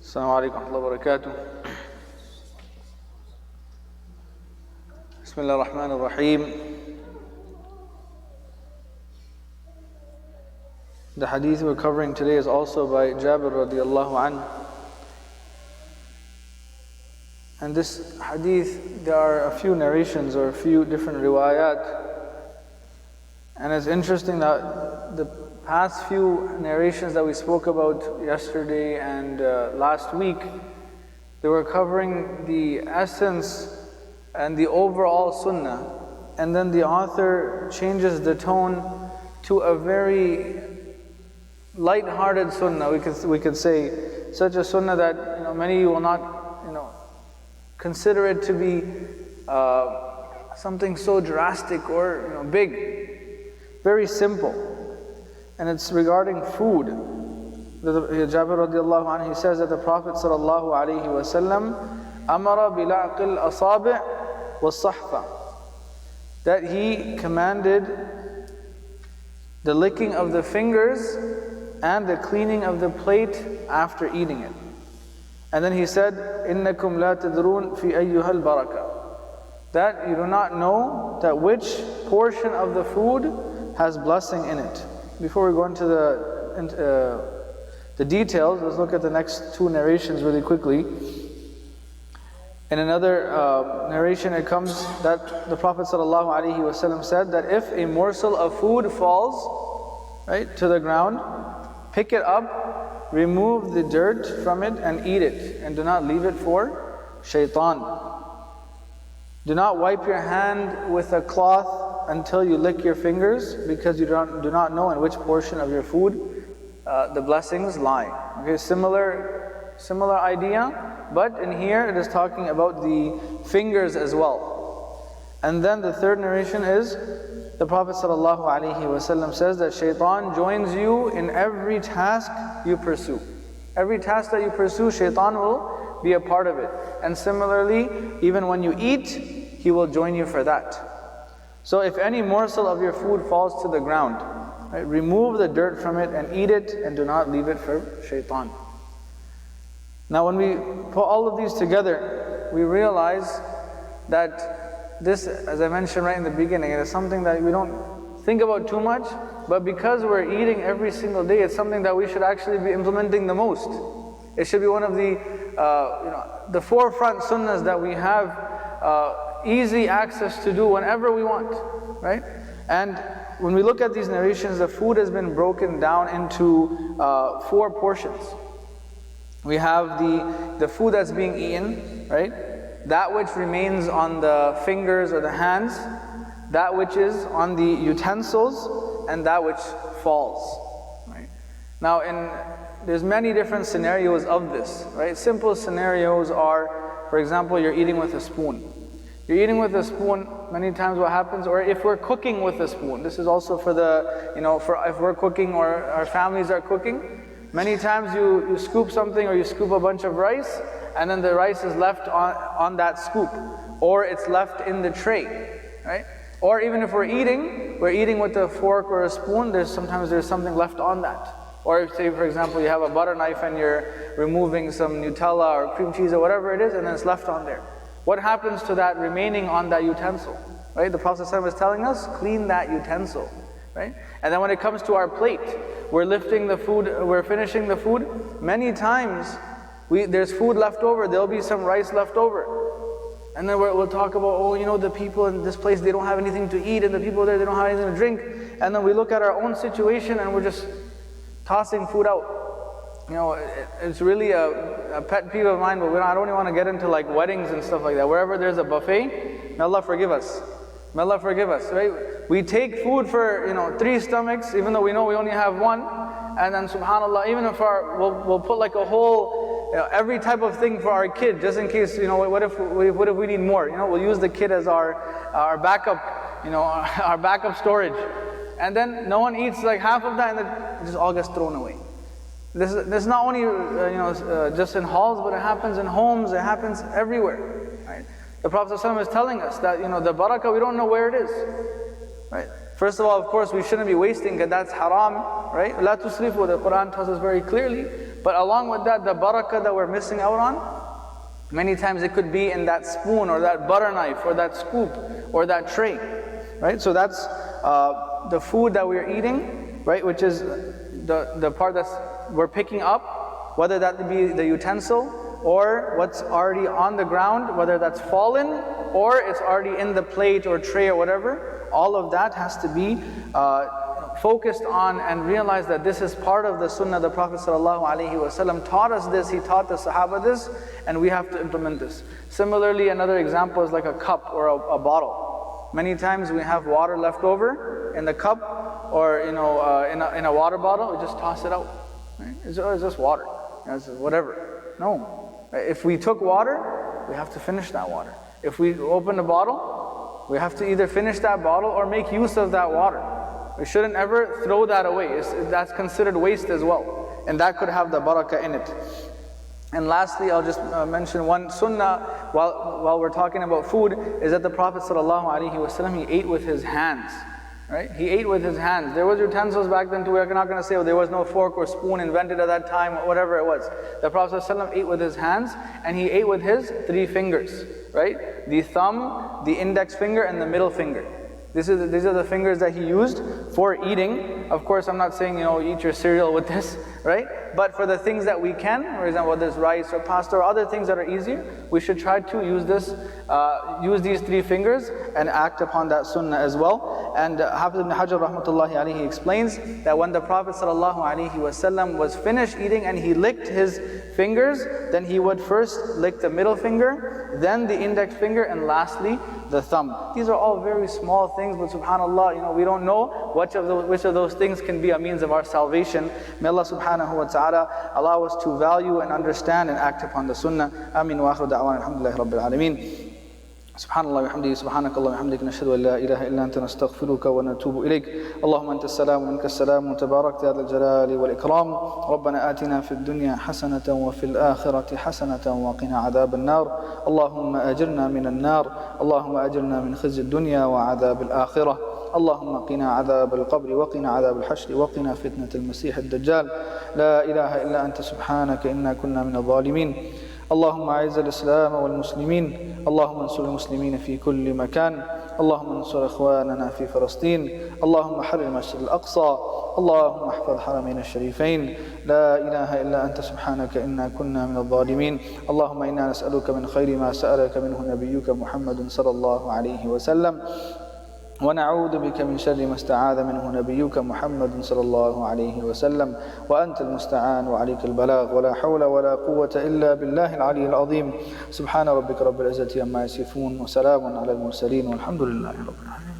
Assalamu alaikum wa rahmatullahi wa barakatuh. Bismillah ar-Rahman ar-Rahim. The hadith we're covering today is also by Jabir radiallahu anhu. And this hadith, there are a few narrations or a few different riwayat. And it's interesting that the past few narrations that we spoke about yesterday and last week, they were covering the essence and the overall sunnah. And then the author changes the tone to a very light-hearted sunnah. We could say such a sunnah that many will not consider it to be something so drastic or big. Very simple. And it's regarding food. Jabir radiallahu anhu, he says that the Prophet sallallahu alayhi wa sallam amara bila'qil asabi' was-sahfa, that he commanded the licking of the fingers and the cleaning of the plate after eating it. And then he said, "Innakum la tadrun fi ayyuhal baraka," that you do not know that which portion of the food has blessing in it. Before we go into the details, let's look at the next two narrations really quickly. In another narration it comes that the Prophet ﷺ said that if a morsel of food falls to the ground, pick it up, remove the dirt from it and eat it, and do not leave it for shaitan. Do not wipe your hand with a cloth until you lick your fingers, because you do not know in which portion of your food the blessings lie. Okay, similar idea, but in here it is talking about the fingers as well. And then the third narration is the Prophet ﷺ says that shaitan joins you in every task you pursue. Every task that you pursue, shaitan will be a part of it. And similarly, even when you eat, he will join you for that. So if any morsel of your food falls to the ground, remove the dirt from it and eat it, and do not leave it for shaitan. Now when we put all of these together, we realize that this, as I mentioned right in the beginning, it is something that we don't think about too much, but because we're eating every single day, it's something that we should actually be implementing the most. It should be one of the forefront sunnahs that we have easy access to do whenever we want, right? And when we look at these narrations, the food has been broken down into 4 portions. We have the food that's being eaten, right? That which remains on the fingers or the hands, that which is on the utensils, and that which falls, right? Now, there's many different scenarios of this, right? Simple scenarios are, for example, you're eating with a spoon. You're eating with a spoon, many times what happens, or if we're cooking with a spoon, this is also for if we're cooking or our families are cooking, many times you scoop something or you scoop a bunch of rice, and then the rice is left on that scoop, or it's left in the tray, right? Or even if we're eating with a fork or a spoon, sometimes there's something left on that. Or if, say for example, you have a butter knife and you're removing some Nutella or cream cheese or whatever it is, and then it's left on there. What happens to that remaining on that utensil? Right? The Prophet ﷺ is telling us, clean that utensil. Right? And then when it comes to our plate, we're lifting the food, we're finishing the food. Many times, there's food left over, there'll be some rice left over. And then we'll talk about, the people in this place, they don't have anything to eat, and the people there, they don't have anything to drink. And then we look at our own situation and we're just tossing food out. It's really a pet peeve of mine, but I don't even want to get into like weddings and stuff like that. Wherever there's a buffet, may Allah forgive us. May Allah forgive us, right? We take food for 3 stomachs, even though we know we only have 1. And then subhanAllah, even if we'll put like a whole, every type of thing for our kid, just in case, what if we need more? We'll use the kid as our backup, our backup storage. And then no one eats like half of that, and then it just all gets thrown away. This is not only just in halls, but it happens in homes, it happens everywhere. Right? The Prophet ﷺ is telling us that the barakah, we don't know where it is. Right? First of all, of course, we shouldn't be wasting, because that's haram, right? La tusrifu, the Quran tells us very clearly. But along with that, the barakah that we're missing out on, many times it could be in that spoon or that butter knife or that scoop or that tray, right? So that's the food that we're eating, right? Which is the part that's we're picking up, whether that be the utensil or what's already on the ground, whether that's fallen or it's already in the plate or tray or whatever. All of that has to be focused on and realize that this is part of the sunnah. The Prophet ﷺ taught us this, he taught the Sahaba this, and we have to implement this. Similarly, another example is like a cup or a bottle. Many times we have water left over in the cup or in a water bottle, we just toss it out. Right? It's just water, it's whatever. No, if we took water, we have to finish that water. If we open a bottle, we have to either finish that bottle or make use of that water. We shouldn't ever throw that away. That's considered waste as well. And that could have the barakah in it. And lastly, I'll just mention one sunnah while we're talking about food, is that the Prophet ﷺ, he ate with his hands. Right? He ate with his hands. There was utensils back then too. We're not going to say, oh, there was no fork or spoon invented at that time, or whatever it was. The Prophet ﷺ ate with his hands, and he ate with his 3 fingers. Right? The thumb, the index finger, and the middle finger. These are the fingers that he used for eating. Of course, I'm not saying, eat your cereal with this, right? But for the things that we can, for example, whether it's rice or pasta or other things that are easier, we should try to use these 3 fingers and act upon that sunnah as well. And Hafiz ibn Hajar rahmatullahi alayhi explains that when the Prophet ﷺ was finished eating and he licked his fingers, then he would first lick the middle finger, then the index finger, and lastly the thumb. These are all very small things, but subhanAllah, we don't know which of those things can be a means of our salvation. May Allah subhanahu wa ta'ala allow us to value and understand and act upon the sunnah. Ameen wa akhiru da'wana alhamdulillahi rabbil alameen. Subhanallah wa bihamdihi, subhanakallah wa bihamdika, nashhadu an la ilaha illa anta, nastaghfiruka wa natubu ilayk. Allahumma anta as-salam wa minka as-salam, tabarakta ya dhal jalali wal ikram. Rabbana atina fid dunya hasanatan wa fil akhirati hasanatan wa qina adhab an-nar. Allahumma ajirna min an-nar. Allahumma ajirna min khizyi ad-dunya wa adhab al-akhirah. اللهم قنا عذاب القبر وقنا عذاب الحشر وقنا فتنة المسيح الدجال. لا إله إلا أنت سبحانك إنا كنا من الظالمين. اللهم أعز الإسلام والمسلمين. اللهم انصر المسلمين في كل مكان. اللهم انصر إخواننا في فلسطين. اللهم حرر المسجد الأقصى. اللهم احفظ حرمين الشريفين. لا إله إلا أنت سبحانك إنا كنا من الظالمين. اللهم إنا نسألك من خير ما سألك منه نبيك محمد صلى الله عليه وسلم، ونعوذ بك من شر ما استعاذ منه نبيك محمد صلى الله عليه وسلم، وأنت المستعان وعليك البلاغ، ولا حول ولا قوة إلا بالله العلي العظيم. سبحان ربك رب العزة عما يصفون، وسلام على المرسلين، والحمد لله رب العالمين.